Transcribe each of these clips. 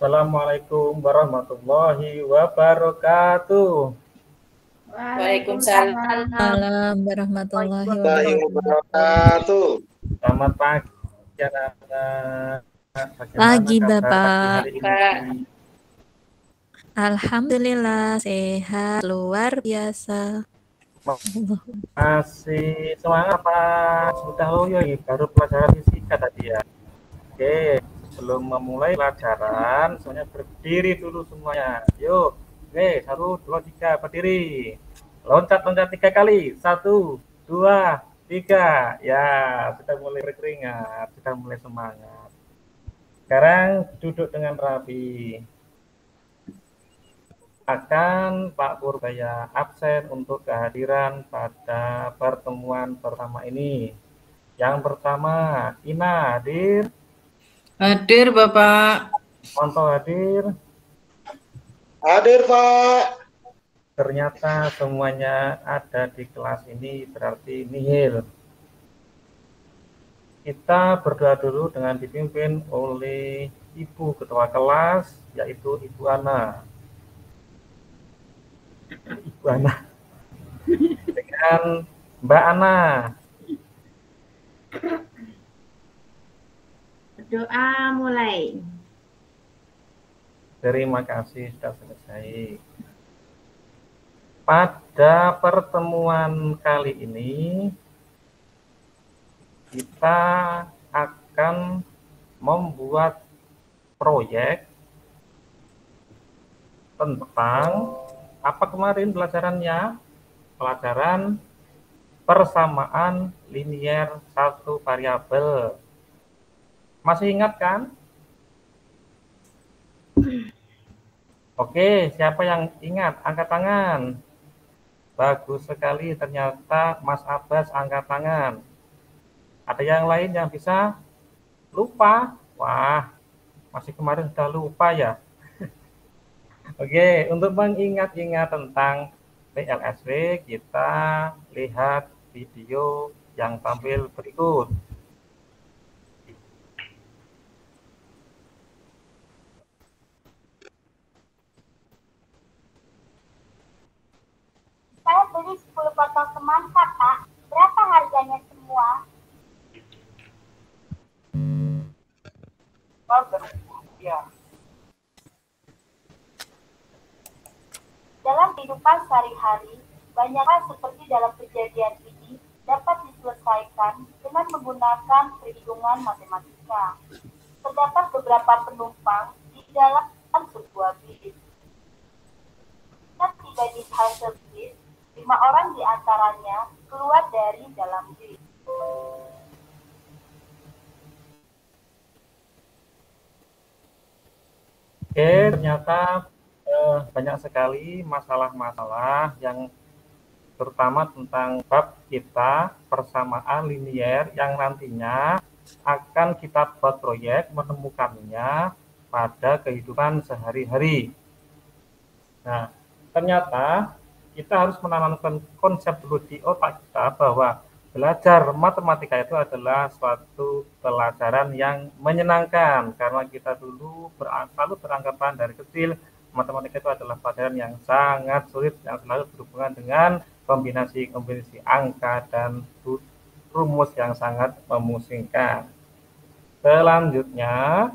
Assalamualaikum warahmatullahi wabarakatuh. Waalaikumsalam warahmatullahi wabarakatuh. Selamat pagi anak-anak. Bagaimana Pagi, kabar Bapak. pagi hari ini? Alhamdulillah sehat luar biasa. Masih semangat Pak? Sudah loyo ini baru pelajaran fisika tadi ya. Oke, sebelum memulai pelajaran, semuanya berdiri dulu semuanya. Yuk, oke, 1, 2, 3, berdiri. Loncat-loncat 3 kali. 1, 2, 3. Ya, sudah mulai berkeringat, sudah mulai semangat. Sekarang duduk dengan rapi. Akan Pak Purbaya absen untuk kehadiran pada pertemuan pertama ini. Yang pertama, Ina hadir. Hadir, Bapak. Monto hadir. Hadir, Pak. Ternyata semuanya ada di kelas ini, berarti nihil. Kita berdoa dulu dengan dipimpin oleh Ibu Ketua Kelas, yaitu Ibu Ana. Ibu Ana. Dengan Mbak Ana. Doa mulai. Terima kasih sudah selesai. Pada pertemuan kali ini kita akan membuat proyek tentang apa kemarin pelajarannya? Pelajaran persamaan linier satu variabel. Masih ingat kan? Oke, siapa yang ingat? Angkat tangan. Bagus sekali, ternyata Mas Abbas angkat tangan. Ada yang lain yang bisa? Lupa? Wah, masih kemarin sudah lupa ya. Oke, untuk mengingat-ingat tentang PLSW, kita lihat video yang tampil berikut. Saya beli 10 botol semangka, Pak. Berapa harganya semua? Ya. Dalam kehidupan sehari-hari, banyak hal seperti dalam kejadian ini dapat diselesaikan dengan menggunakan perhitungan matematika. Terdapat beberapa penumpang di dalam sebuah bis. Ketika tiba di halte bis, 5 orang di antaranya keluar dari dalam bis. Oke, ternyata banyak sekali masalah-masalah yang terutama tentang bab kita persamaan linier yang nantinya akan kita buat proyek menemukannya pada kehidupan sehari-hari. Nah, ternyata kita harus menanamkan konsep dulu di otak kita bahwa belajar matematika itu adalah suatu pelajaran yang menyenangkan karena kita dulu selalu beranggapan dari kecil matematika itu adalah pelajaran yang sangat sulit yang selalu berhubungan dengan kombinasi-kombinasi angka dan rumus yang sangat memusingkan. Selanjutnya,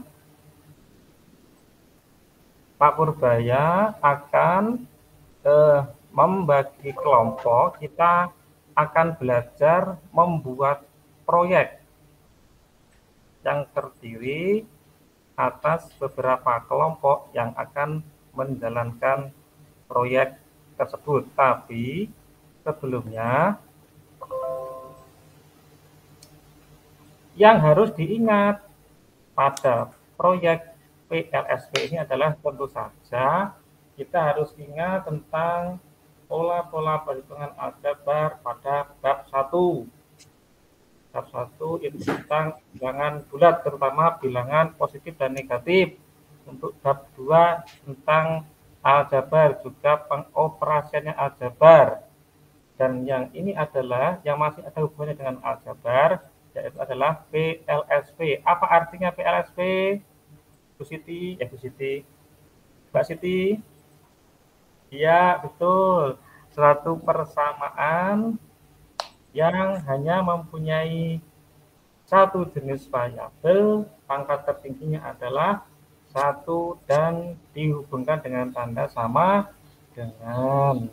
Pak Purbaya akan membagi kelompok, kita akan belajar membuat proyek yang terdiri atas beberapa kelompok yang akan menjalankan proyek tersebut. Tapi sebelumnya yang harus diingat pada proyek PLSW ini adalah tentu saja kita harus ingat tentang pola-pola perhitungan aljabar pada bab 1. Bab 1 itu tentang bilangan bulat, terutama bilangan positif dan negatif. Untuk bab 2 tentang aljabar, juga pengoperasiannya aljabar. Dan yang ini adalah, yang masih ada hubungannya dengan aljabar, yaitu adalah PLSW. Apa artinya PLSW? Bu Siti, Bu Siti, Mbak Siti. Iya, betul. Suatu persamaan yang hanya mempunyai satu jenis variabel, pangkat tertingginya adalah 1 dan dihubungkan dengan tanda sama dengan.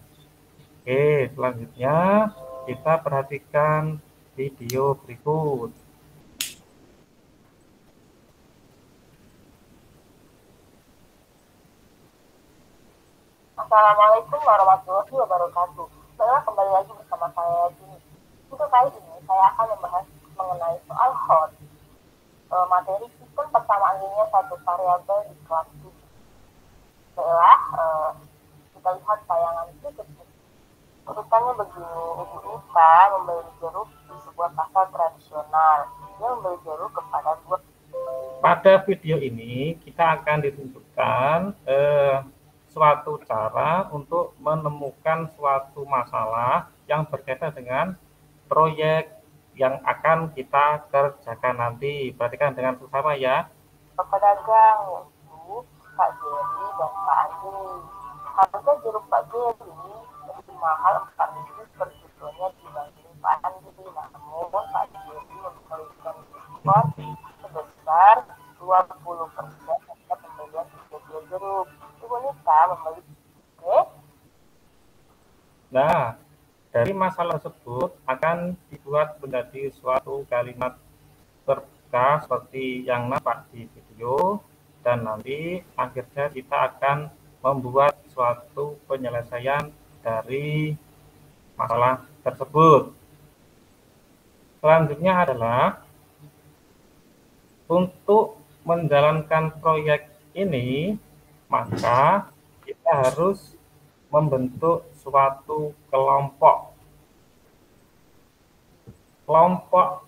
Oke, selanjutnya kita perhatikan video berikut. Assalamualaikum warahmatullahi wabarakatuh. Setelah kembali lagi bersama saya Juni. Untuk kali ini saya akan membahas mengenai soal HOT, materi sistem persamaan linear satu variabel di kelas 7. Baiklah, kita lihat tayangan berikut ini. Urutannya begini, Ibu Nita membeli jeruk di sebuah pasar tradisional. Dia membeli jeruk kepada dua. Pada video ini kita akan ditunjukkan suatu cara untuk menemukan suatu masalah yang berkaitan dengan proyek yang akan kita kerjakan nanti. Perhatikan dengan bersama ya. Pedagang yaitu Pak Jerry dan Pak Andi. Harga jeruk Pak Jerry lebih mahal 4.000 per kilonya dibanding Pak Andi. Namun Pak Jerry memberikan diskon sebesar 20% terhadap pembelian 3 kilo jeruk. Ibu Nita membeli. Nah, dari masalah tersebut akan dibuat menjadi suatu kalimat terbuka seperti yang nampak di video, dan nanti akhirnya kita akan membuat suatu penyelesaian dari masalah tersebut. Selanjutnya adalah untuk menjalankan proyek ini, maka kita harus membentuk suatu kelompok. Kelompok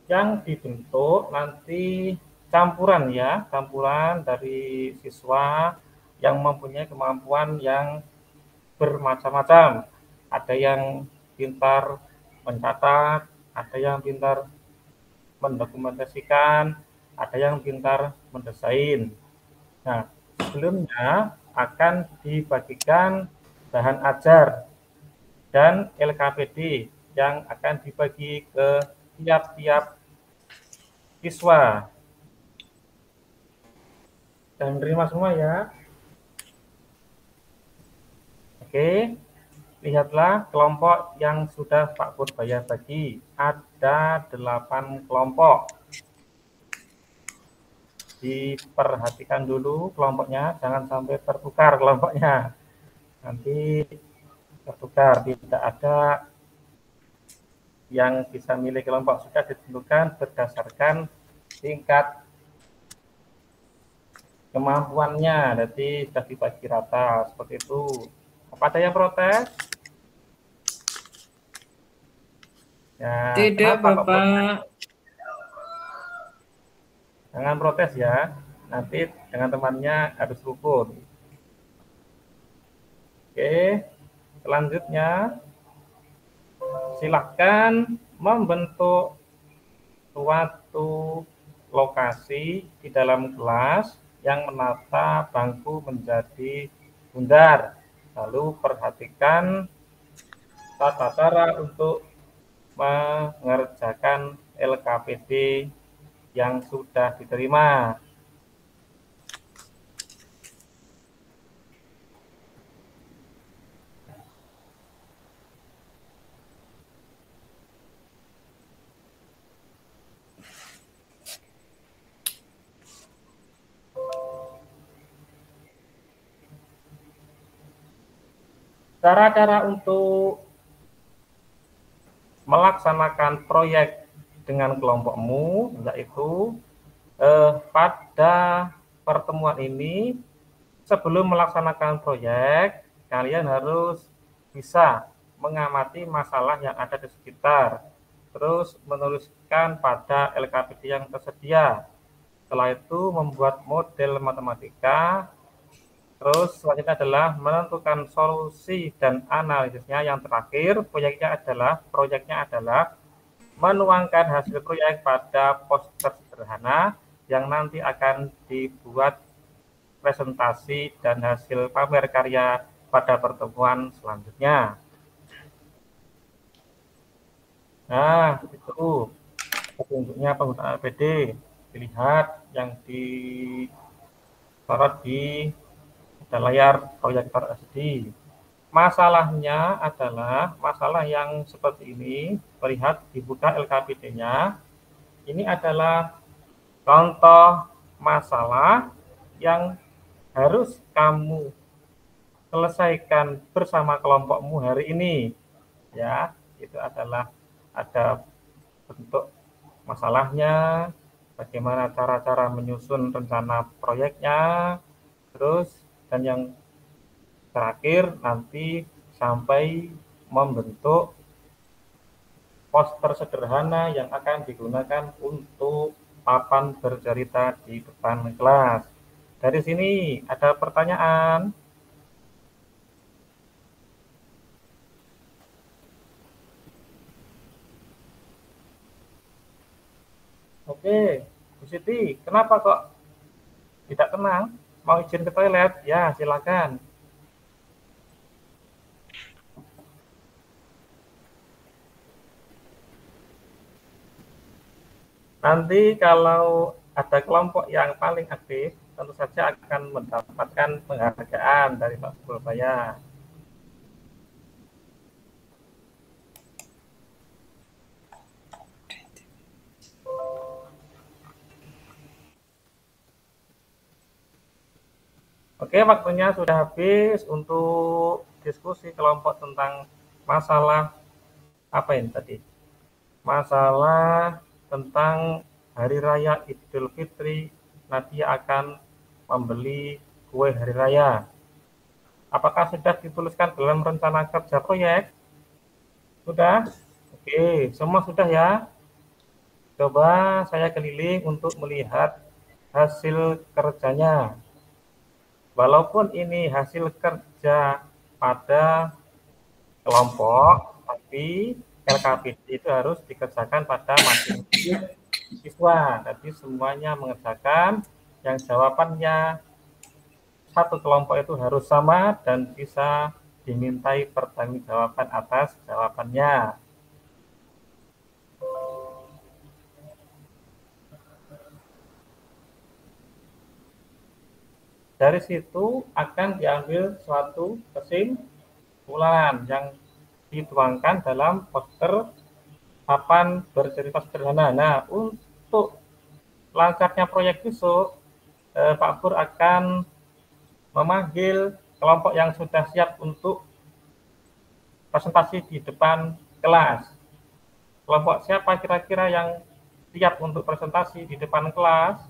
yang dibentuk nanti campuran ya, campuran dari siswa yang mempunyai kemampuan yang bermacam-macam. Ada yang pintar mencatat, ada yang pintar mendokumentasikan, ada yang pintar mendesain. Nah, sebelumnya akan dibagikan bahan ajar dan LKPD yang akan dibagi ke tiap-tiap siswa. Dan terima semua ya. Oke, lihatlah kelompok yang sudah Pak Purbaya bagi. Ada 8 kelompok. Diperhatikan dulu kelompoknya, jangan sampai tertukar kelompoknya. Nanti tertukar, tidak ada yang bisa milih kelompok, sudah ditentukan berdasarkan tingkat kemampuannya, jadi sudah dibagi rata seperti itu. Apa ada yang protes? Ya, Tidak, Bapak. Jangan protes ya, nanti dengan temannya harus rukun. Oke, selanjutnya silahkan membentuk suatu lokasi di dalam kelas yang menata bangku menjadi bundar. Lalu perhatikan tata cara untuk mengerjakan LKPD yang sudah diterima. Cara-cara untuk melaksanakan proyek dengan kelompokmu, yaitu pada pertemuan ini, sebelum melaksanakan proyek, kalian harus bisa mengamati masalah yang ada di sekitar, terus menuliskan pada LKPD yang tersedia. Setelah itu membuat model matematika, terus selanjutnya adalah menentukan solusi dan analisisnya. Yang terakhir, proyeknya adalah menuangkan hasil proyek pada poster sederhana yang nanti akan dibuat presentasi dan hasil pamer karya pada pertemuan selanjutnya. Nah, itu petunjuknya penggunaan APD. Dilihat yang disorot di layar proyektor LCD. Masalahnya adalah masalah yang seperti ini. Lihat, dibuka LKPD-nya. Ini adalah contoh masalah yang harus kamu selesaikan bersama kelompokmu hari ini. Ya, itu adalah ada bentuk masalahnya, bagaimana cara-cara menyusun rencana proyeknya, terus dan yang terakhir nanti sampai membentuk poster sederhana yang akan digunakan untuk papan bercerita di depan kelas. Dari sini ada pertanyaan? Oke, Bu Siti, kenapa kok tidak tenang? Mau izin ke toilet? Ya, silakan. Nanti kalau ada kelompok yang paling aktif, tentu saja akan mendapatkan penghargaan dari Pak Surabaya. Oke, waktunya sudah habis untuk diskusi kelompok tentang masalah apa ini tadi? Masalah tentang Hari Raya Idul Fitri, Nadia akan membeli kue hari raya. Apakah sudah dituliskan dalam rencana kerja proyek? Sudah? Oke, semua sudah ya? Coba saya keliling untuk melihat hasil kerjanya. Walaupun ini hasil kerja pada kelompok, tapi LKPD itu harus dikerjakan pada masing-masing siswa. Jadi semuanya mengerjakan, yang jawabannya satu kelompok itu harus sama dan bisa dimintai pertanggungjawaban atas jawabannya. Dari situ akan diambil suatu kesimpulan yang dituangkan dalam poster papan bercerita sederhana. Nah, untuk lancarnya proyek besok, Pak Pur akan memanggil kelompok yang sudah siap untuk presentasi di depan kelas. Kelompok siapa kira-kira yang siap untuk presentasi di depan kelas?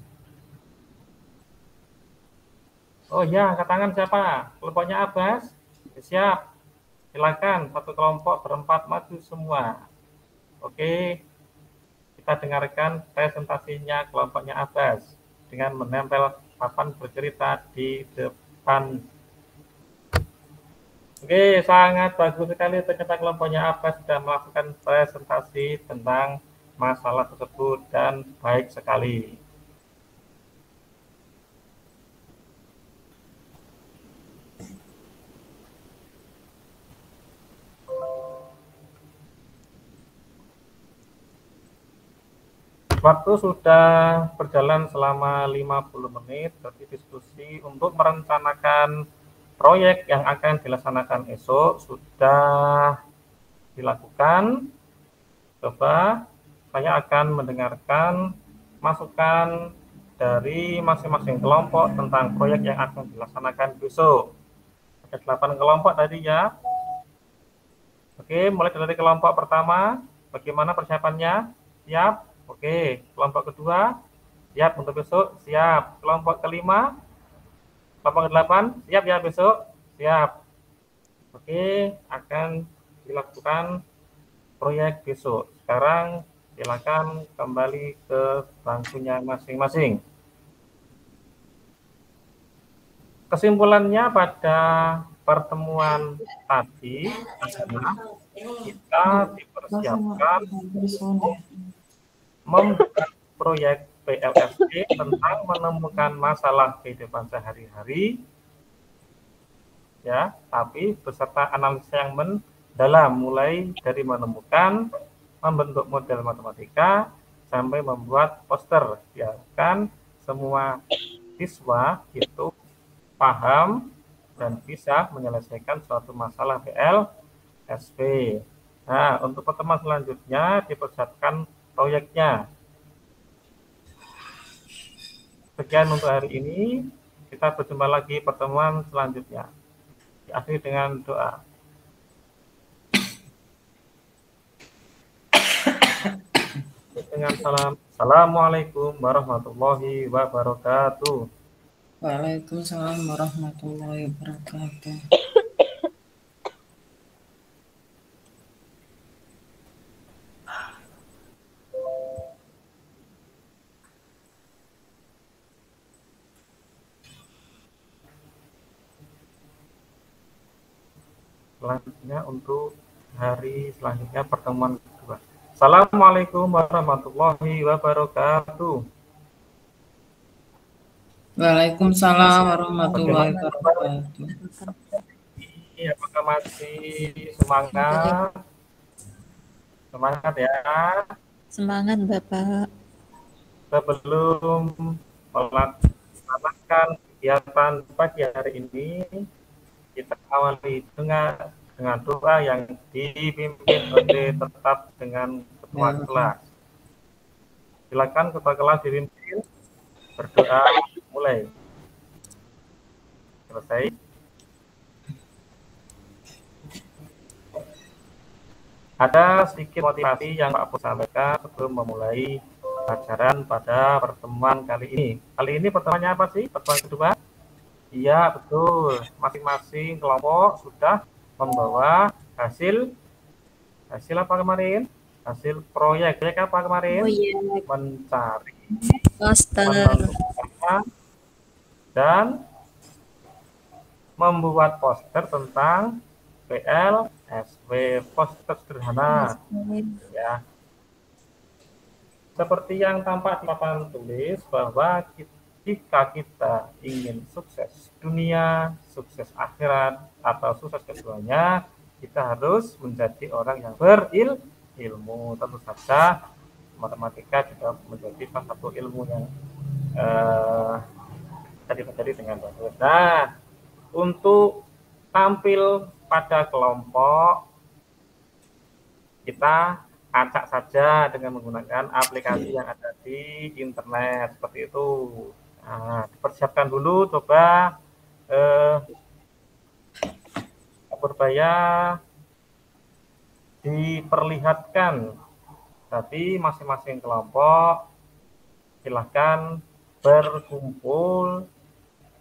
Oh ya, angkat tangan siapa? Kelompoknya Abbas? Siap. Silakan, satu kelompok berempat maju semua. Oke, kita dengarkan presentasinya kelompoknya Abbas dengan menempel papan bercerita di depan. Oke, sangat bagus sekali ternyata kelompoknya Abbas sudah melakukan presentasi tentang masalah tersebut dan baik sekali. Waktu sudah berjalan selama 50 menit, berarti diskusi untuk merencanakan proyek yang akan dilaksanakan esok sudah dilakukan. Coba saya akan mendengarkan masukan dari masing-masing kelompok tentang proyek yang akan dilaksanakan besok. Ada 8 kelompok tadi ya. Oke, mulai dari kelompok pertama, bagaimana persiapannya? Siap? Oke, kelompok kedua, siap untuk besok? Siap. Kelompok kelima, kelompok ke-8, siap ya besok? Siap. Oke, akan dilakukan proyek besok. Sekarang silakan kembali ke bangkunya masing-masing. Kesimpulannya pada pertemuan tadi adalah kita dipersiapkan membuat proyek PLSP tentang menemukan masalah kehidupan sehari-hari, ya, tapi beserta analisis yang mendalam, mulai dari menemukan, membentuk model matematika, sampai membuat poster. Diharapkan semua siswa itu paham dan bisa menyelesaikan suatu masalah PLSP. Nah, untuk pertemuan selanjutnya dipersiapkan proyeknya. Sekian untuk hari ini. Kita berjumpa lagi pertemuan selanjutnya. Diakhiri dengan doa. Dengan salam. Assalamualaikum warahmatullahi wabarakatuh. Waalaikumsalam warahmatullahi wabarakatuh. Selanjutnya untuk hari selanjutnya pertemuan kedua. Assalamualaikum warahmatullahi wabarakatuh. Waalaikumsalam warahmatullahi wabarakatuh. Apakah masih semangat? Semangat ya. Semangat Bapak. Sebelum melaksanakan kegiatan pagi hari ini, kita awali dengan doa yang dipimpin oleh tetap dengan ketua kelas. Silakan ketua kelas dipimpin berdoa, mulai. Selesai. Ada sedikit motivasi yang Pak Pus sampaikan sebelum memulai pelajaran pada pertemuan kali ini. Kali ini pertemuannya apa sih? Pertemuan kedua? Iya, betul. Masing-masing kelompok sudah membawa hasil apa kemarin? Hasil proyek apa kemarin? Mencari Poster. Dan membuat poster tentang PLSP, poster sederhana, ya. Seperti yang tampak di papan tulis bahwa jika kita ingin sukses dunia, sukses akhirat, atau sukses keduanya, kita harus menjadi orang yang berilmu. Tentu saja matematika juga menjadi salah satu ilmu yang dipelajari dengan bagus. Nah, untuk tampil pada kelompok, kita acak saja dengan menggunakan aplikasi yang ada di internet seperti itu. Nah, dipersiapkan dulu, coba Purbaya diperlihatkan. Tapi masing-masing kelompok silahkan berkumpul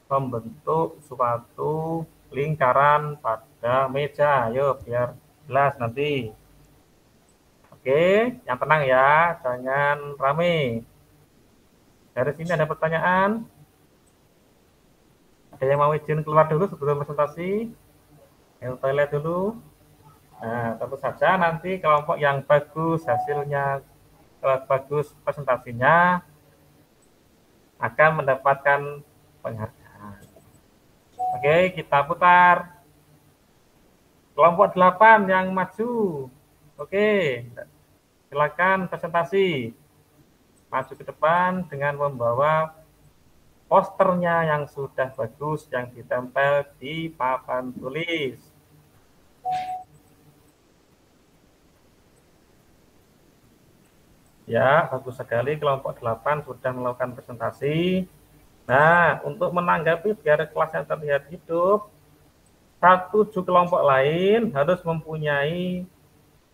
membentuk suatu lingkaran pada meja. Ayo biar jelas nanti. Oke, yang tenang ya, jangan rame. Dari sini ada pertanyaan? Ada yang mau izin keluar dulu sebelum presentasi? Yang toilet dulu. Nah, tentu saja nanti kelompok yang bagus hasilnya, bagus presentasinya akan mendapatkan penghargaan. Oke, kita putar. Kelompok 8 yang maju. Oke, silakan presentasi. Maju ke depan dengan membawa posternya yang sudah bagus yang ditempel di papan tulis. Ya, bagus sekali kelompok 8 sudah melakukan presentasi. Nah, untuk menanggapi biar kelasnya terlihat hidup, 7 kelompok lain harus mempunyai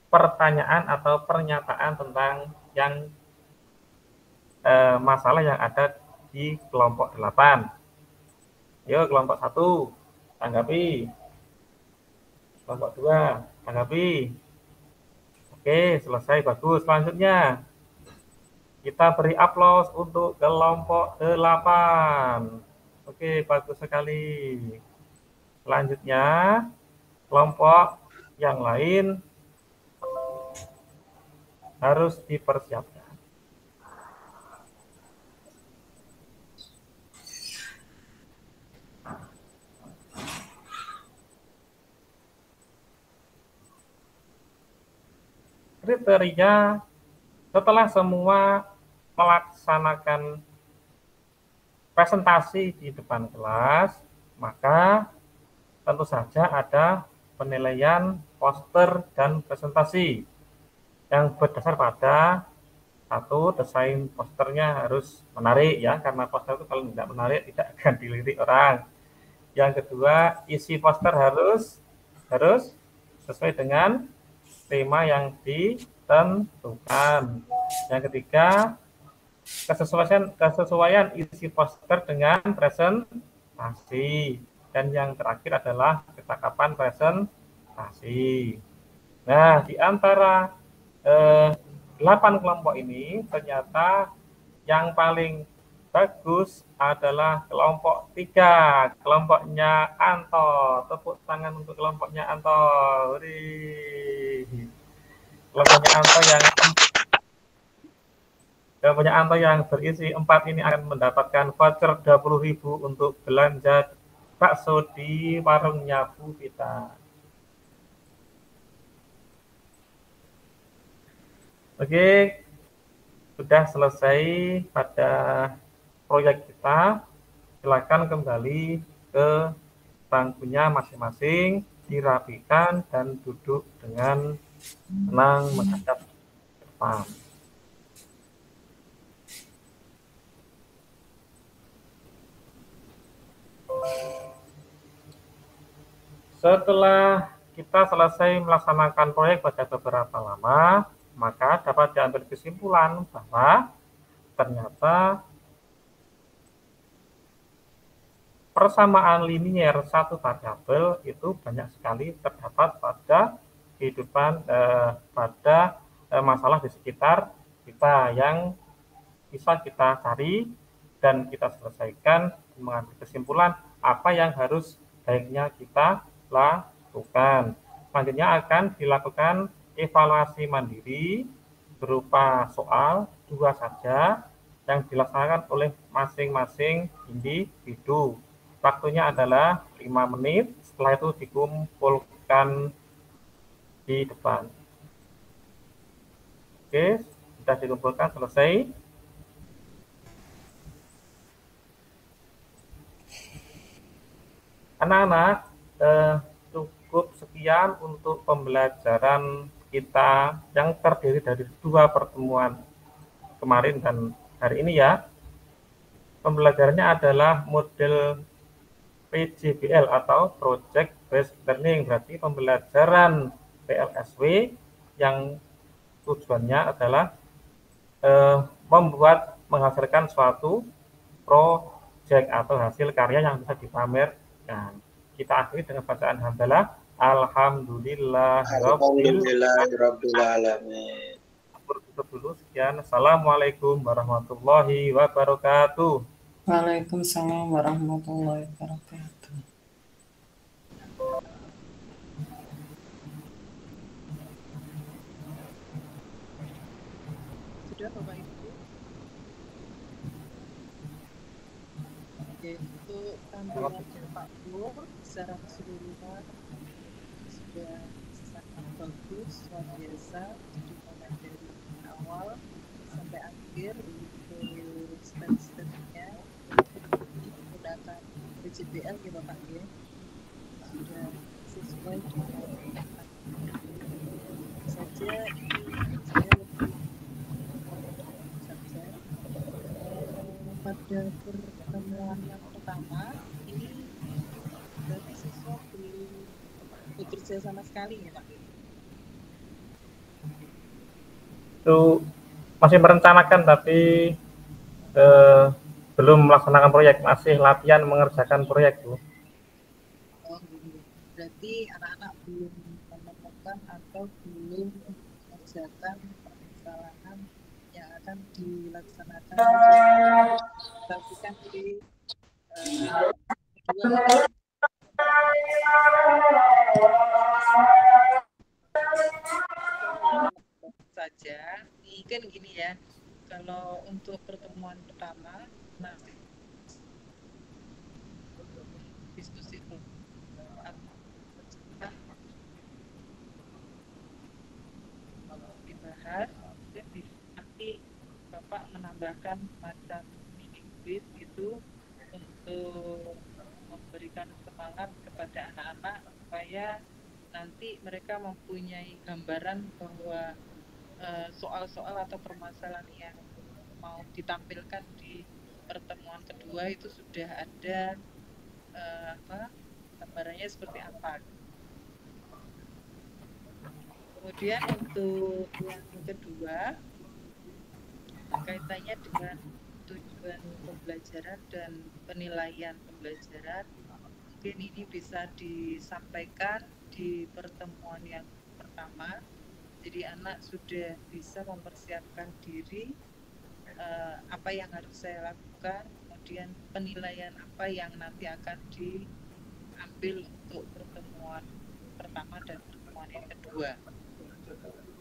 pertanyaan atau pernyataan tentang yang masalah yang ada di kelompok 8. Yuk, kelompok 1, tanggapi. Kelompok 2, tanggapi. Oke, selesai, bagus. Selanjutnya, kita beri aplaus untuk kelompok 8. Oke, bagus sekali. Selanjutnya, kelompok yang lain harus dipersiapkan. kriteria setelah semua melaksanakan presentasi di depan kelas, maka tentu saja ada penilaian poster dan presentasi yang berdasar pada satu, desain posternya harus menarik ya, karena poster itu kalau tidak menarik tidak akan dilirik orang. Yang kedua, isi poster harus sesuai dengan tema yang ditentukan. Yang ketiga, kesesuaian isi poster dengan presentasi. Dan yang terakhir adalah kecakapan presentasi. Nah, di antara 8 kelompok ini ternyata yang paling bagus adalah kelompok 3, kelompoknya Anto. Tepuk tangan untuk kelompoknya Anto. Kelompoknya Anto yang berisi 4 ini akan mendapatkan voucher 20.000 untuk belanja bakso di warungnya Bu Vita. Oke, sudah selesai pada proyek kita. Silakan kembali ke bangkunya masing-masing, dirapikan dan duduk dengan tenang menghadap ke depan. Setelah kita selesai melaksanakan proyek pada beberapa lama, maka dapat diambil kesimpulan bahwa ternyata persamaan linier satu variabel itu banyak sekali terdapat pada kehidupan pada masalah di sekitar kita yang bisa kita cari dan kita selesaikan, mengambil kesimpulan apa yang harus baiknya kita lakukan. Selanjutnya akan dilakukan evaluasi mandiri berupa soal 2 saja yang dilaksanakan oleh masing-masing individu. Waktunya adalah 5 menit, setelah itu dikumpulkan di depan. Oke, sudah dikumpulkan, selesai. Anak-anak, cukup sekian untuk pembelajaran kita yang terdiri dari 2 pertemuan kemarin dan hari ini ya. Pembelajarannya adalah model PJBL atau Project Based Learning, berarti pembelajaran PLSW yang tujuannya adalah menghasilkan suatu proyek atau hasil karya yang bisa dipamerkan. Kita akhiri dengan bacaan hamdalah. Alhamdulillahirabbil alamin. Tutup dulu, sekian. Assalamualaikum warahmatullahi wabarakatuh. Waalaikumsalam warahmatullahi wabarakatuh. Sudah Bapak Ibu? Oke, untuk tampilan Pak Nur secara keseluruhan sudah sangat bagus, luar biasa. Jadi mulai dari awal sampai akhir untuk step-stepnya menggunakan PJBL ya Bapak ya, sudah sesuai dengan saja ini saya lebih saja pada pertemuan yang pertama ini berarti siswa belum bekerja sama sekali ya Pak? Itu masih merencanakan tapi belum melaksanakan proyek, masih latihan mengerjakan proyek Bu. Oh gitu. Berarti anak-anak belum menemukan atau belum mengerjakan permasalahan yang akan dilaksanakan di saja. Mungkin gini ya, kalau untuk pertemuan pertama nanti diskusi dibahas, kemudian nanti Bapak menambahkan macam mini quiz itu untuk memberikan semangat kepada anak-anak supaya nanti mereka mempunyai gambaran bahwa soal-soal atau permasalahan yang mau ditampilkan di pertemuan kedua itu sudah ada gambarannya seperti apa. Kemudian untuk yang kedua kaitannya dengan tujuan pembelajaran dan penilaian pembelajaran, mungkin ini bisa disampaikan di pertemuan yang pertama. Jadi anak sudah bisa mempersiapkan diri apa yang harus saya lakukan, kemudian penilaian apa yang nanti akan diambil untuk pertemuan pertama dan pertemuan yang kedua.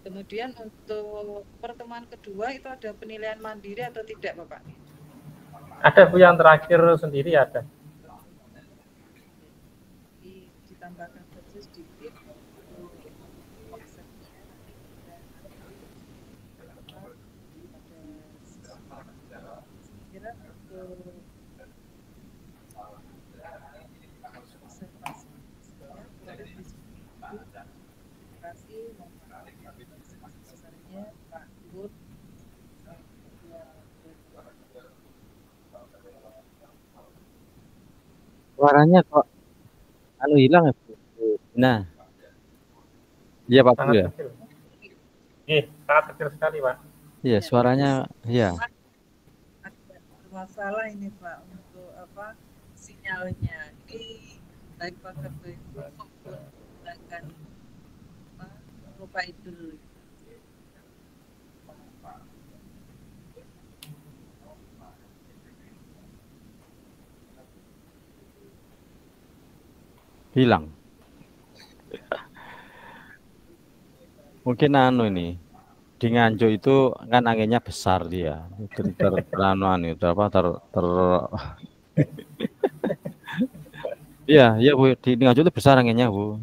Kemudian untuk pertemuan kedua itu ada penilaian mandiri atau tidak, Bapak? Ada Bu, yang terakhir sendiri ada. Ditambahkan saja sedikit untuk konsepnya. Kira untuk observasi besarnya Pak Bud. Suaranya kok hilang ya Bu? Nah, iya Pak Bu Sangat ya. kecil. Sangat kecil sekali Pak. Iya, suaranya ya. Ada masalah ini Pak untuk sinyalnya. Ini baik Pak Ketua itu menggunakan lupa itu. Hilang. Mungkin ini di Nganjuk itu kan anginnya besar dia. Iya Bu, di Nganjuk itu besar anginnya Bu.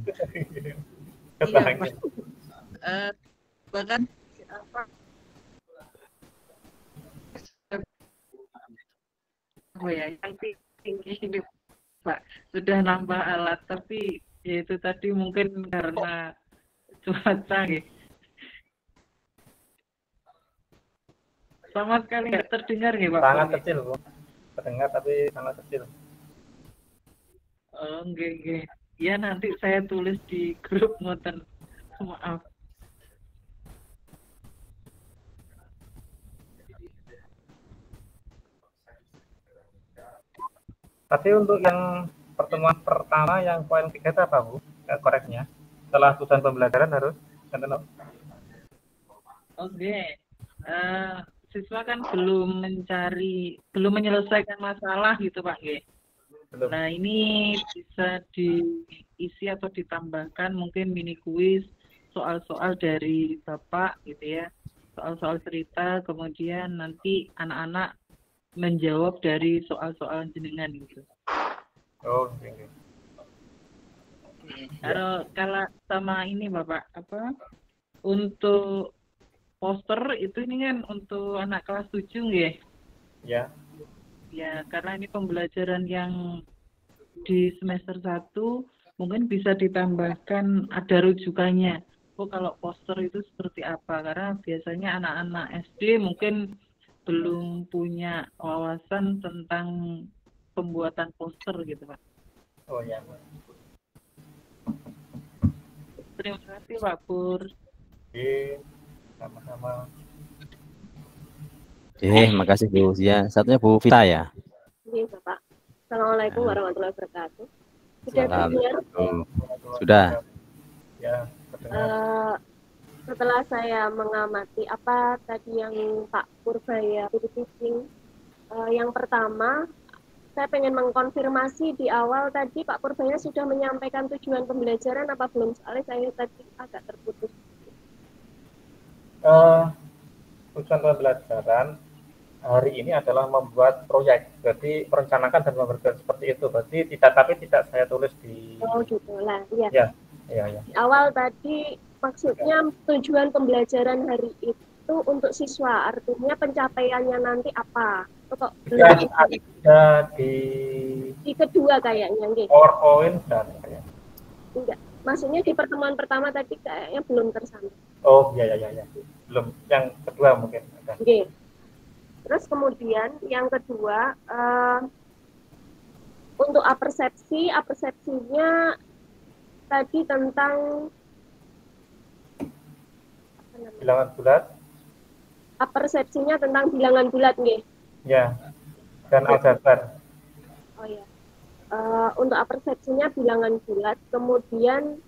Iya, Pak. Bahkan yang tinggi ini Pak sudah nambah alat, tapi ya itu tadi mungkin karena cuaca gitu. Sama sekali nggak terdengar nih Pak. Sangat kecil Bu. Terdengar tapi sangat kecil. Oh, enggak. Ya nanti saya tulis di grup ngoten. Maaf. Tapi untuk yang pertemuan pertama yang poin 3 itu apa Bu? Koreksinya. Setelah tujuan pembelajaran harus Oke. Siswa kan belum menyelesaikan masalah gitu Pak G. belum. Nah ini bisa diisi atau ditambahkan mungkin mini kuis, soal-soal dari Bapak gitu ya, soal-soal cerita, kemudian nanti anak-anak menjawab dari soal-soal jenengan gitu. Oh, oke. Kalau sama ini Bapak untuk poster itu ini kan untuk anak kelas 7 nggih? Ya. Ya, karena ini pembelajaran yang di semester 1 mungkin bisa ditambahkan ada rujukannya. Oh, kalau poster itu seperti apa? Karena biasanya anak-anak SD mungkin belum punya wawasan tentang pembuatan poster gitu, Pak. Oh ya. Terima kasih Pak Pur. Oke, sama-sama. Makasih Bu. Ya, satunya Bu Vita ya. Iya, Bapak. Assalamualaikum warahmatullahi wabarakatuh. Sudah Salam. dengar? Sudah. Ya, terdengar. Setelah saya mengamati apa tadi yang Pak Purbaya briefing, yang pertama saya pengen mengkonfirmasi di awal tadi Pak Purbaya sudah menyampaikan tujuan pembelajaran apa belum? Soalnya saya tadi agak terputus. Tujuan pembelajaran hari ini adalah membuat proyek. Jadi merencanakan dan memberikan seperti itu. Berarti tidak saya tulis di. Oh gitu lah, iya. Ya. Di awal tadi Maksudnya tujuan pembelajaran hari itu untuk siswa, artinya pencapaiannya nanti apa? Kok belum ada di kedua kayaknya, nggih. PowerPoint dan Enggak. Maksudnya di pertemuan pertama tadi kayaknya belum tersampaikan. oh ya. Belum. Yang kedua mungkin ada. Oke. Terus kemudian yang kedua untuk apersepsinya tadi tentang Bilangan bulat. Apersepsinya tentang bilangan bulat, nggih. Ya. Dan aljabar. Oh ya. Untuk apersepsinya bilangan bulat, kemudian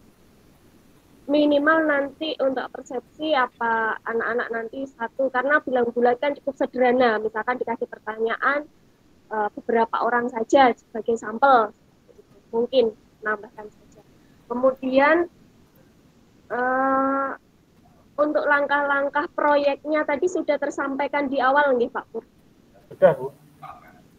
minimal nanti untuk persepsi apa anak-anak nanti satu, karena bilang bulat kan cukup sederhana, misalkan dikasih pertanyaan beberapa orang saja sebagai sampel, mungkin nambahkan saja. Kemudian untuk langkah-langkah proyeknya tadi sudah tersampaikan di awal nih Pak Pur. Sudah Bu.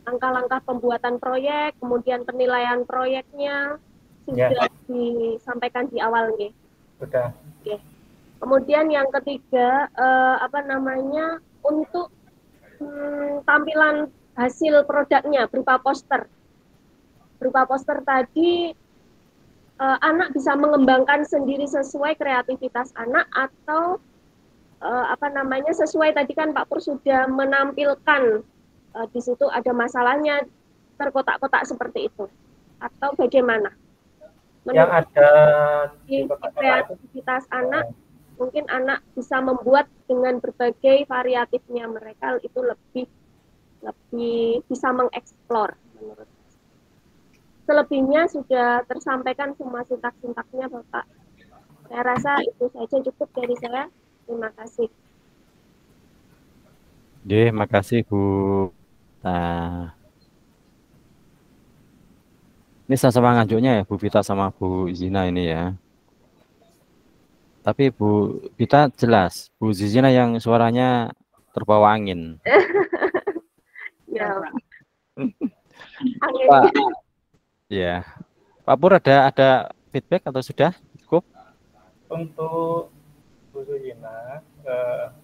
Langkah-langkah pembuatan proyek, kemudian penilaian proyeknya sudah disampaikan di awal nih. Sudah. Oke. Kemudian yang ketiga untuk tampilan hasil produknya berupa poster. Berupa poster tadi anak bisa mengembangkan sendiri sesuai kreativitas anak atau sesuai tadi kan Pak Pur sudah menampilkan di situ ada masalahnya terkotak-kotak seperti itu atau bagaimana? Yang ada di kreativitas anak, mungkin anak bisa membuat dengan berbagai variatifnya mereka itu lebih bisa mengeksplor menurut saya. Selebihnya sudah tersampaikan semua sintak-sintaknya Bapak. Saya rasa itu saja cukup dari saya. Terima kasih. Makasih Bu. Nah, ini sama-sama ngajunya ya Bu Vita sama Bu Zina ini ya. Tapi Bu Vita jelas, Bu Zina yang suaranya terbawa angin. Ya. Pak, ya. Pak Pur ada feedback atau sudah cukup? Untuk Bu Zina,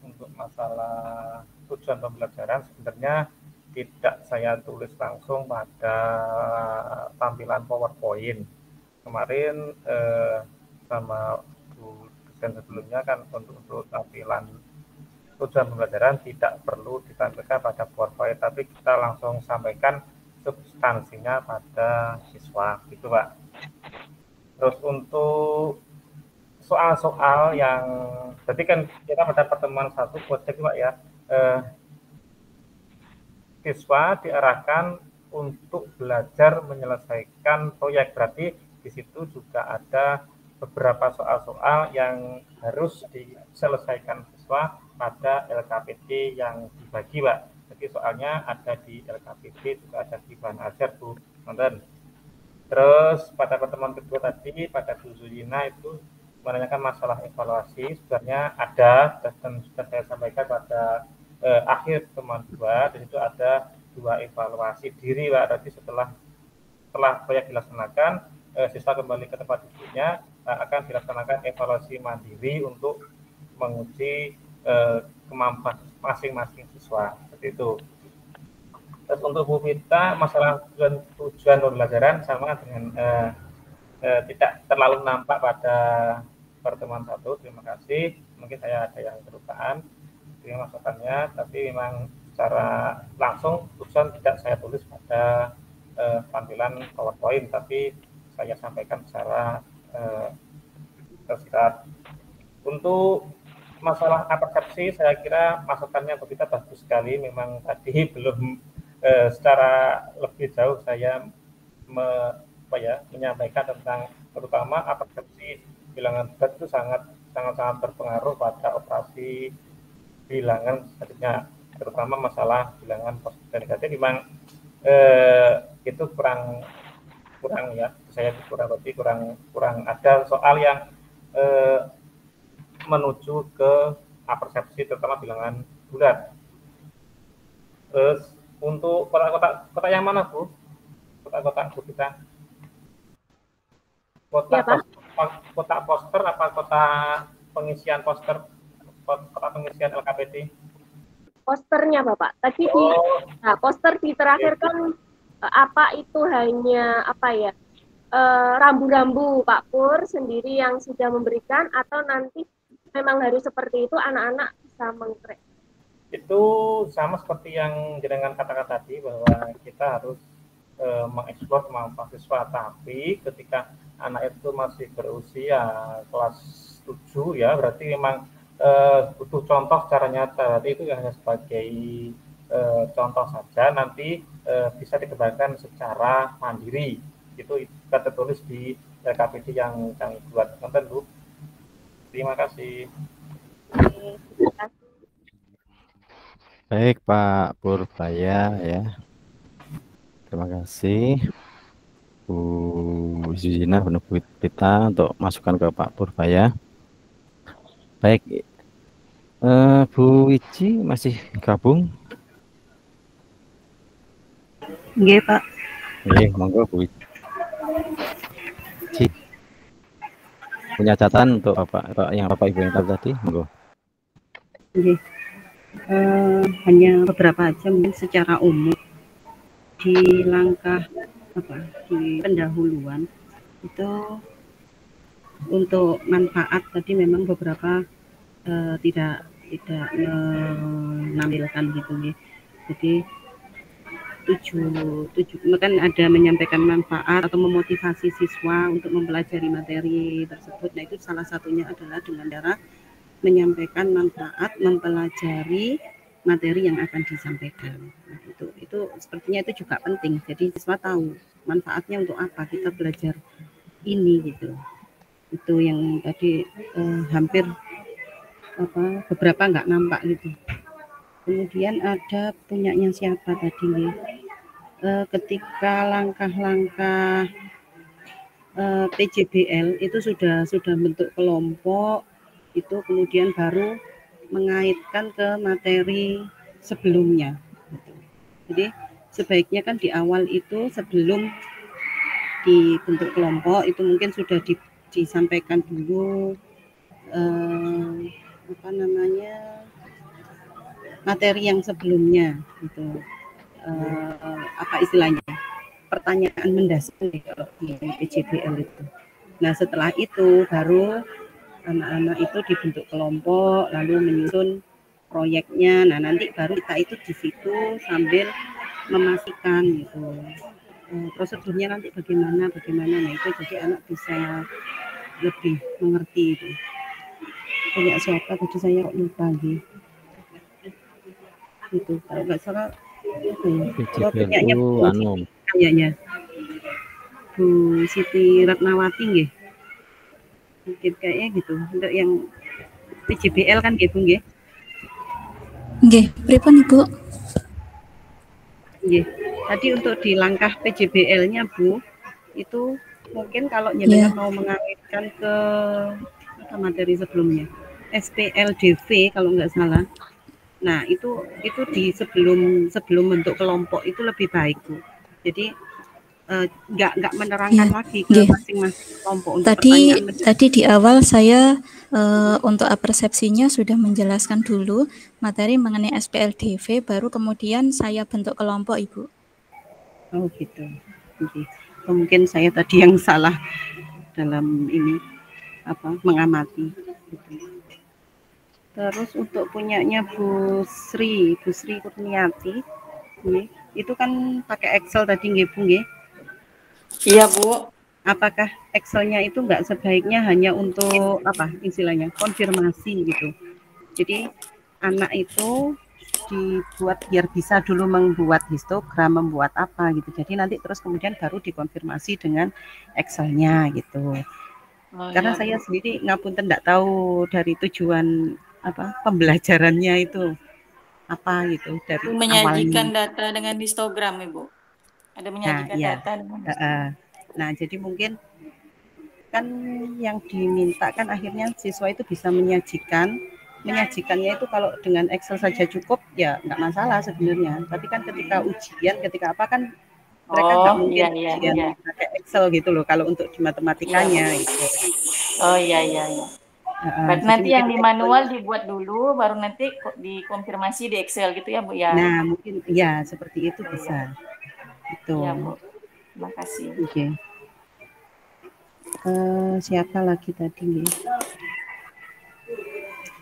untuk masalah tujuan pembelajaran sebenarnya tidak saya tulis langsung pada tampilan PowerPoint. Kemarin sama Bu dosen sebelumnya kan untuk tampilan tujuan pembelajaran tidak perlu ditampilkan pada PowerPoint, tapi kita langsung sampaikan substansinya pada siswa, gitu Pak. Terus untuk soal-soal yang, berarti kan kita pada pertemuan satu project Pak ya, siswa diarahkan untuk belajar menyelesaikan proyek, berarti di situ juga ada beberapa soal-soal yang harus diselesaikan siswa pada LKPD yang dibagi Pak. Jadi soalnya ada di LKPD, juga ada di bahan ajar Bu Nonton. Terus pada pertemuan kedua tadi pada Bu Zuyina itu menanyakan masalah evaluasi, sebenarnya ada dan sudah saya sampaikan pada akhir teman 2, dan itu ada 2 evaluasi diri Pak. Berarti setelah proyek dilaksanakan, siswa kembali ke tempat duduknya, akan dilaksanakan evaluasi mandiri untuk menguji kemampuan masing-masing siswa, seperti itu. Terus untuk Bu Vita, masalah tujuan pembelajaran sama dengan tidak terlalu nampak pada pertemuan 1. Terima kasih. Mungkin saya ada yang kelupaan dengan masukannya, tapi memang secara langsung tujuan tidak saya tulis pada tampilan PowerPoint, tapi saya sampaikan secara tersirat. Untuk masalah persepsi, saya kira masukannya Bu Vita bagus sekali. Memang tadi belum secara lebih jauh saya menyampaikan tentang terutama persepsi bilangan bulat itu sangat berpengaruh pada operasi bilangan selanjutnya, terutama masalah bilangan positif dan negatif. Memang itu kurang ya, saya kurang ada soal yang menuju ke persepsi terutama bilangan bulat. Terus untuk kotak yang mana Bu? Kotak Bu kita? Kotak poster apa kotak pengisian poster pengisian LKPD? Posternya Bapak. Tadi di poster di terakhir kan apa itu hanya apa ya? Rambu-rambu Pak Pur sendiri yang sudah memberikan atau nanti memang harus seperti itu anak-anak bisa mengkreasi? Itu sama seperti yang jenengan katakan tadi bahwa kita harus mengeksplor kemampuan siswa, tapi ketika anak itu masih berusia kelas 7 ya berarti memang butuh contoh secara nyata. Jadi itu hanya sebagai contoh saja, nanti bisa dikembangkan secara mandiri. Itu kita tulis di LKPD yang kami buat. Nonton Bu. Terima kasih. Baik Pak Purbaya ya. Terima kasih Bu Zuzina penerbit kita untuk masukan ke Pak Purbaya. Baik, Bu Wiji masih gabung? Nggih, Pak. Nggih, monggo Bu Wiji. Punya catatan untuk Bapak yang Bapak Ibu yang tadi, monggo. Nggih. Hanya beberapa aja mungkin secara umum di langkah di pendahuluan itu untuk manfaat tadi memang beberapa tidak menampilkan gitu ya. Jadi tujuh kan ada menyampaikan manfaat atau memotivasi siswa untuk mempelajari materi tersebut. Nah itu salah satunya adalah dengan cara menyampaikan manfaat mempelajari materi yang akan disampaikan. Nah, itu sepertinya itu juga penting. Jadi siswa tahu manfaatnya untuk apa kita belajar ini gitu. Itu yang tadi hampir beberapa nggak nampak gitu. Kemudian ada punyanya siapa tadi nih? Ketika langkah-langkah PJBL itu sudah bentuk kelompok, itu kemudian baru mengaitkan ke materi sebelumnya. Jadi sebaiknya kan di awal itu sebelum dibentuk kelompok itu mungkin sudah disampaikan dulu materi yang sebelumnya gitu. Apa istilahnya? Pertanyaan mendasar kalau di PJBL itu. Nah, setelah itu baru anak-anak itu dibentuk kelompok lalu menyusun proyeknya. Nah, nanti baru kita itu di situ sambil memastikan gitu. Prosedurnya nanti bagaimana. Nah, itu jadi anak bisa lebih mengerti itu. Punya siapa tadi saya lupa gitu. Gitu. Kalau nggak salah punyanya Bu kayaknya Bu Siti Ratnawati nggih. Mungkin kayaknya gitu. Untuk yang PJBL kan nggih Bu nggih. Nggih, pripun Ibu? Nggih. Tadi untuk di langkah PJBL-nya Bu, itu mungkin kalau jenengan mau mengaitkan ke materi sebelumnya, SPLDV kalau nggak salah. Nah, itu di sebelum bentuk kelompok itu lebih baik Bu. Jadi nggak menerangkan lagi ke masing-masing kelompok. Untuk Tadi di awal saya untuk persepsinya sudah menjelaskan dulu materi mengenai SPLDV, baru kemudian saya bentuk kelompok Ibu. Oh gitu. Mungkin saya tadi yang salah dalam ini mengamati. Gitu. Terus untuk punyanya Bu Sri Kurniati, itu kan pakai Excel tadi nggih Bu nggih? Iya Bu. Apakah Excelnya itu nggak sebaiknya hanya untuk istilahnya konfirmasi gitu? Jadi anak itu dibuat biar bisa dulu membuat histogram, membuat apa gitu. Jadi nanti terus kemudian baru dikonfirmasi dengan Excelnya gitu. Karena saya sendiri ngapunten enggak tahu dari tujuan pembelajarannya itu apa gitu dari menyajikan data dengan histogram Ibu. Ada menyajikan data dengan Nah, jadi mungkin kan yang diminta kan akhirnya siswa itu bisa menyajikannya itu kalau dengan Excel saja cukup ya nggak masalah sebenarnya. Tapi kan ketika ujian, ketika apa kan mereka nggak mungkin ujian pakai Excel gitu loh kalau untuk di matematikanya gitu. Oh iya. Berarti nanti yang di manual dibuat dulu, baru nanti dikonfirmasi di Excel gitu ya Bu ya? Nah mungkin ya seperti itu bisa. Gitu. Ya Bu, terima kasih. Oke. Siapa lagi tadi?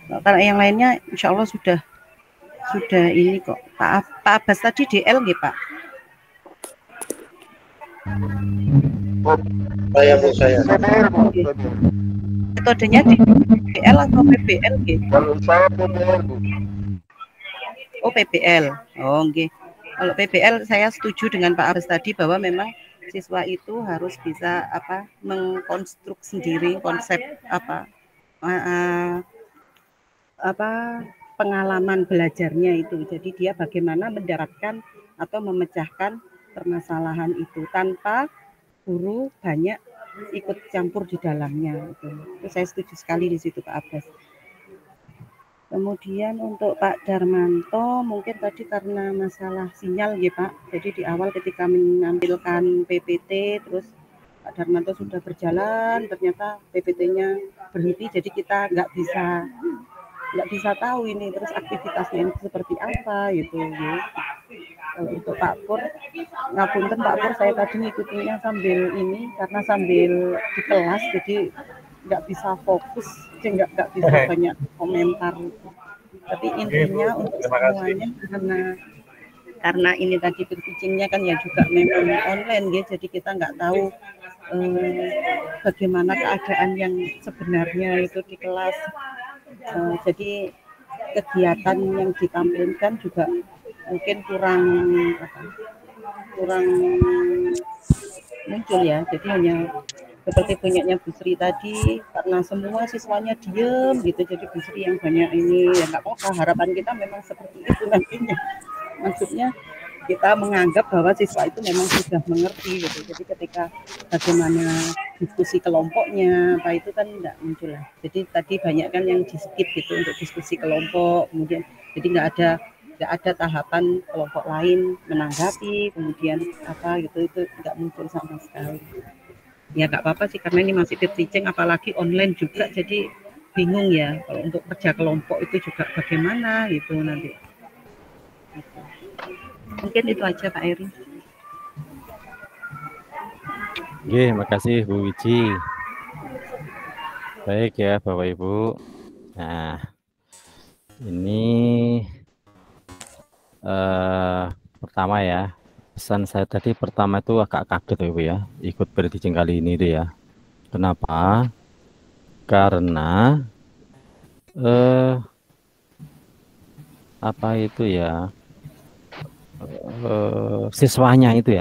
Kalau yang lainnya insya Allah sudah ini kok. Pak Abbas tadi DL nggih Pak? Saya Bu, saya. Metodenya di PBL atau PBL nggih? Kalau saya PBL Bu. Oh PBL. Oh nggih. Kalau PBL saya setuju dengan Pak Abbas tadi bahwa memang siswa itu harus bisa mengkonstruk sendiri konsep pengalaman belajarnya itu. Jadi dia bagaimana mendapatkan atau memecahkan permasalahan itu tanpa guru banyak ikut campur di dalamnya. Itu saya setuju sekali di situ Pak Abbas. Kemudian untuk Pak Darmanto mungkin tadi karena masalah sinyal ya Pak. Jadi di awal ketika menampilkan PPT terus Pak Darmanto sudah berjalan ternyata PPT-nya berhenti jadi kita nggak bisa tahu ini terus aktivitasnya ini seperti apa gitu ya. Kalau untuk Pak Pur, ngapunten Pak Pur saya tadi ngikutinya sambil ini karena sambil di kelas jadi nggak bisa fokus, nggak bisa banyak komentar. Tapi intinya untuk semuanya karena ini tadi teachingnya kan ya juga memang online ya, jadi kita nggak tahu bagaimana keadaan yang sebenarnya itu di kelas. Jadi kegiatan yang ditampilkan juga mungkin kurang muncul ya. Jadi hanya seperti punyanya Bu Sri tadi karena semua siswanya diem gitu, jadi Bu Sri yang banyak ini ya nggak apa-apa, harapan kita memang seperti itu nantinya. Maksudnya kita menganggap bahwa siswa itu memang sudah mengerti gitu. Jadi ketika bagaimana diskusi kelompoknya apa itu kan enggak muncul lah. Jadi tadi banyak kan yang di skip gitu untuk diskusi kelompok, kemudian jadi nggak ada tahapan kelompok lain menanggapi, kemudian apa gitu itu nggak muncul sama sekali. Ya nggak apa-apa sih karena ini masih teaching apalagi online juga, jadi bingung ya kalau untuk kerja kelompok itu juga bagaimana gitu nanti. Gitu. Mungkin itu aja Pak Eri. Oke, makasih Bu Wiji. Baik ya Bapak Ibu. Nah, ini pertama ya. Pesan saya tadi pertama itu agak kaget ya Bu ya, ikut pre-teaching kali ini deh ya. Kenapa? Karena apa itu ya? Siswanya itu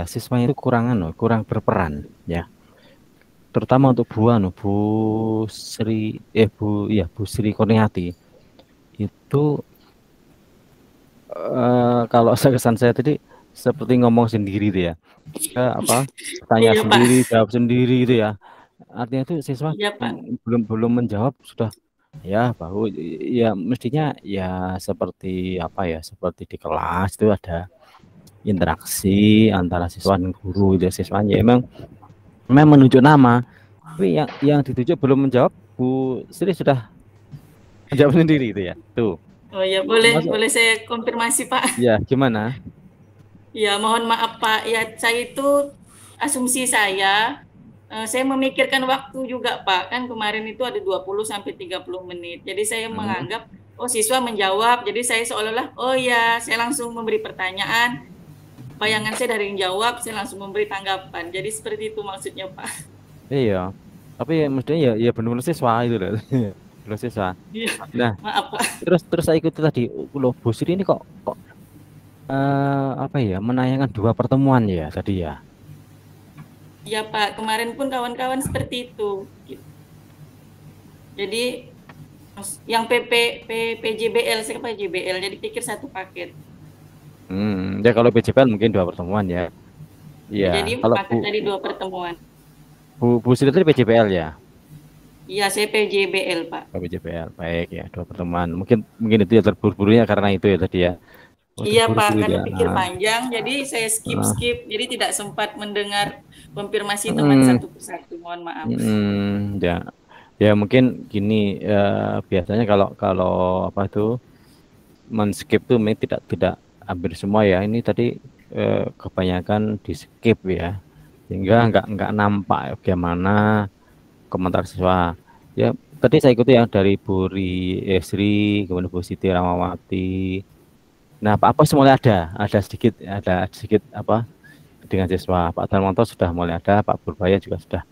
kurang berperan ya. Terutama untuk Bu Sri Kurniati itu kalau kesan saya tadi seperti ngomong sendiri itu ya. Tanya sendiri, jawab sendiri gitu ya. Artinya itu siswa belum menjawab sudah ya bahwa ya mestinya ya seperti seperti di kelas itu ada interaksi antara siswa dan guru itu siswanya memang menunjuk nama, tapi yang ditunjuk belum menjawab. Bu Sri sudah menjawab sendiri itu ya. Tuh. Oh ya boleh saya konfirmasi Pak. Ya gimana? Ya mohon maaf Pak, ya saya itu asumsi saya memikirkan waktu juga Pak, kan kemarin itu ada 20 sampai 30 menit. Jadi saya menganggap siswa menjawab, jadi saya seolah-olah saya langsung memberi pertanyaan. Bayangan saya dari yang jawab, saya langsung memberi tanggapan. Jadi seperti itu maksudnya Pak. Iya. Tapi mestinya ya benar-benar siswa itu loh. Benar siswa. Iya. Nah, maaf Pak. Terus saya ikuti tadi loh Bu Sri ini kok menayangkan 2 pertemuan ya tadi ya. Iya Pak, kemarin pun kawan-kawan seperti itu. Jadi yang PJBL, saya PJBL, jadi pikir satu paket. Ya kalau PJBL mungkin 2 pertemuan ya. Iya. Jadi kalau paket tadi 2 pertemuan. Bu Sri tadi PJBL ya. Iya, saya PJBL Pak. PJBL, baik ya 2 pertemuan. Mungkin itu ya terburu-burunya karena itu ya tadi ya. Iya Pak, karena pikir panjang, jadi saya skip, jadi tidak sempat mendengar konfirmasi teman satu persatu. Mohon maaf. Ya, Ya mungkin gini, biasanya kalau apa itu men-skip tuh tidak hampir semua ya. Ini tadi kebanyakan di skip ya, sehingga nggak nampak bagaimana komentar siswa. Ya tadi saya ikuti ya dari Bu Sri, kemudian Bu Siti Ramawati. Nah apa semuanya ada sedikit apa dengan siswa. Pak Darmanto sudah mulai ada, Pak Purbaya juga sudah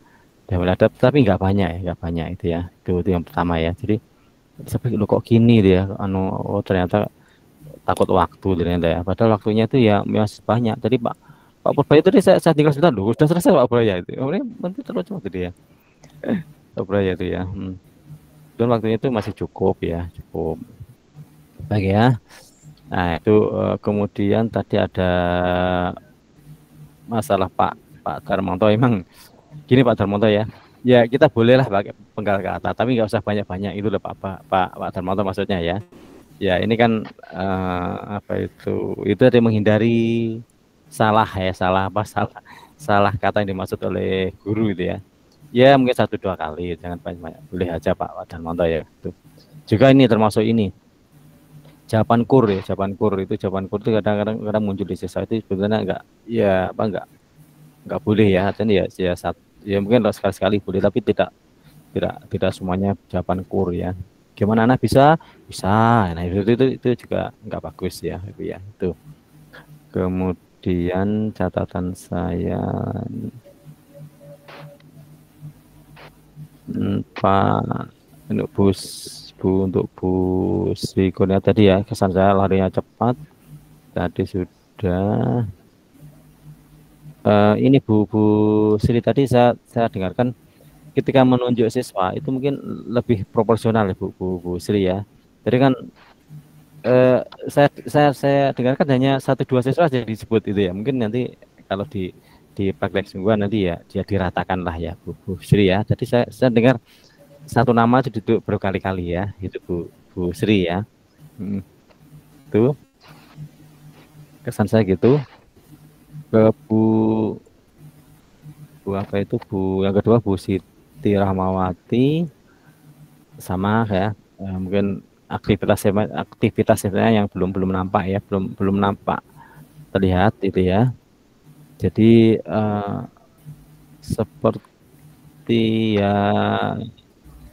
mulai ada, tapi nggak banyak itu ya. Itu yang pertama ya. Jadi sampai lu kok gini dia, ternyata takut waktu ternyata ya. Padahal waktunya itu ya masih banyak. Tadi Pak Purbaya tadi saya tinggal sebentar loh, sudah selesai Pak Purbaya itu. Oh, ini nanti terus cuma tadi ya. Pak Purbaya itu ya. Dan waktunya itu masih cukup ya, cukup. Baik ya. Nah itu kemudian tadi ada masalah Pak Darmanto. Emang gini Pak Darmanto ya, ya kita bolehlah pakai penggal kata, tapi nggak usah banyak-banyak itu loh Pak Darmanto maksudnya ya. Ya ini kan apa itu ada menghindari salah salah kata yang dimaksud oleh guru itu ya. Ya mungkin 1-2 kali, jangan banyak-banyak. Boleh aja Pak Darmanto ya. Itu. Juga ini termasuk ini. Jawaban kur itu kadang-kadang muncul di siswa itu sebenarnya nggak boleh ya. Artinya ya mungkin sekali-sekali boleh, tapi tidak semuanya jawaban kur ya. Gimana anak bisa nah itu juga nggak bagus ya itu. Kemudian catatan saya Pak untuk Bu Sri Kurnia tadi ya, kesan saya larinya cepat tadi sudah. Ini Bu Sri tadi saya dengarkan ketika menunjuk siswa itu mungkin lebih proporsional ya Bu Sri ya. Jadi kan saya dengarkan hanya 1-2 siswa saja disebut itu ya. Mungkin nanti kalau di praktek sungguhan nanti ya dia diratakan lah ya Bu Sri ya. Jadi saya dengar satu nama itu duduk berkali-kali ya, itu Bu Sri ya. Itu kesan saya gitu. Ke Bu yang kedua Bu Siti Rahmawati sama ya, mungkin aktivitasnya yang belum nampak ya, belum nampak terlihat itu ya. Jadi seperti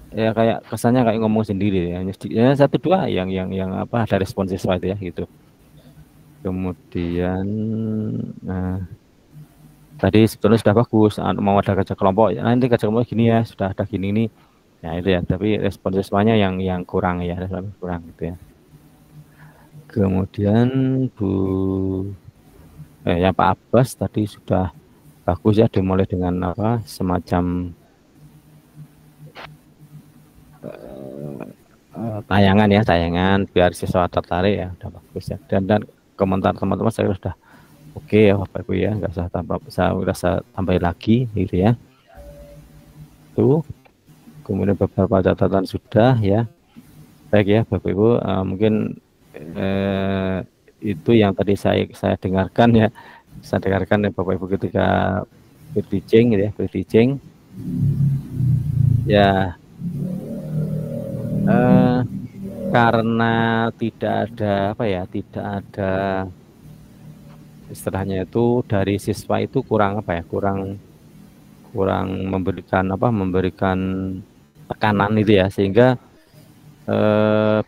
ya kayak kesannya kayak ngomong sendiri ya. 1-2 yang apa ada respon siswa itu ya gitu. Kemudian tadi sebetulnya sudah bagus, mau ada kerja kelompok ya, nanti kerja kelompok gini ya, sudah ada gini nih ya itu ya, tapi respon siswanya yang kurang ya, kurang gitu ya. Kemudian yang Pak Abbas tadi sudah bagus ya, dimulai dengan apa semacam tayangan biar siswa tertarik ya, udah bagus ya. Dan komentar teman-teman saya sudah oke ya Bapak Ibu ya, nggak usah tambah lagi gitu ya. Tuh. Kemudian beberapa catatan sudah ya. Baik ya Bapak Ibu, mungkin itu yang tadi saya dengarkan ya. Saya dengarkan ya Bapak Ibu ketika pre-teaching gitu ya, pre-teaching. Ya. Karena tidak ada istilahnya itu dari siswa itu kurang memberikan tekanan itu ya, sehingga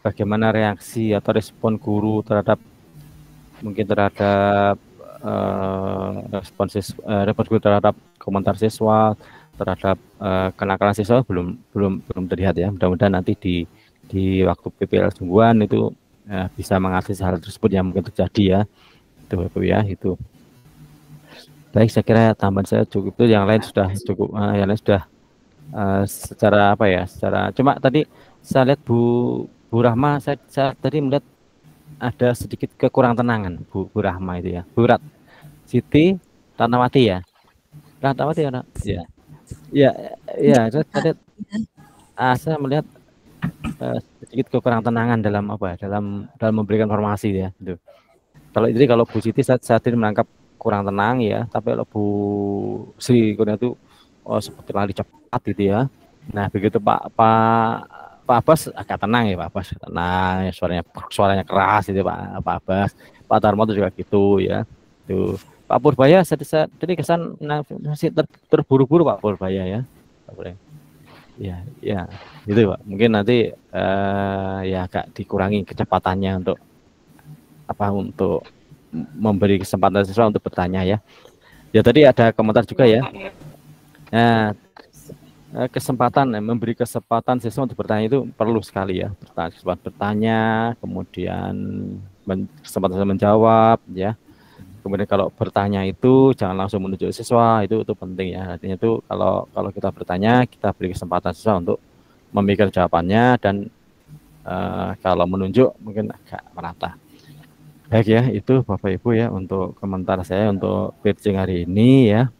bagaimana reaksi atau respon guru terhadap respon guru terhadap komentar siswa, terhadap kenakalan siswa belum terlihat ya. Mudah-mudahan nanti di waktu PPL sungguhan itu bisa mengatasi hal tersebut yang mungkin terjadi ya. Itu Bapak ya, itu. Baik, saya kira tambahan saya cukup itu, yang lain sudah cukup, yang lain sudah secara cuma tadi saya lihat Bu Rahma, saya tadi melihat ada sedikit kekurang tenangan Bu Rahma itu ya. Bu Siti Ratnawati ya. Ratnawati ya. Ya, saya melihat sedikit kekurang tenangan dalam memberikan informasi ya gitu. Kalau Bu Siti saat ini menangkap kurang tenang ya, tapi kalau Bu Sri Kurnia itu seperti lari cepat gitu ya. Nah, begitu Pak Abbas agak tenang ya, Pak Abbas tenang, ya, suaranya keras itu Pak Abbas. Pak Darmoto juga gitu ya. Tuh. Pak Purbaya tadi kesan masih terburu-buru Pak Purbaya ya. Ya, ya, gitu Pak. Mungkin nanti ya agak dikurangi kecepatannya untuk untuk memberi kesempatan siswa untuk bertanya ya. Ya tadi ada komentar juga ya. Nah, memberi kesempatan siswa untuk bertanya itu perlu sekali ya. Bertanya, kemudian kesempatan menjawab ya. Kemudian kalau bertanya itu jangan langsung menunjuk siswa, itu penting ya. Artinya itu kalau kita bertanya, kita beri kesempatan siswa untuk memikir jawabannya dan kalau menunjuk mungkin agak merata. Baik ya, itu Bapak Ibu ya untuk komentar saya untuk pitching hari ini ya.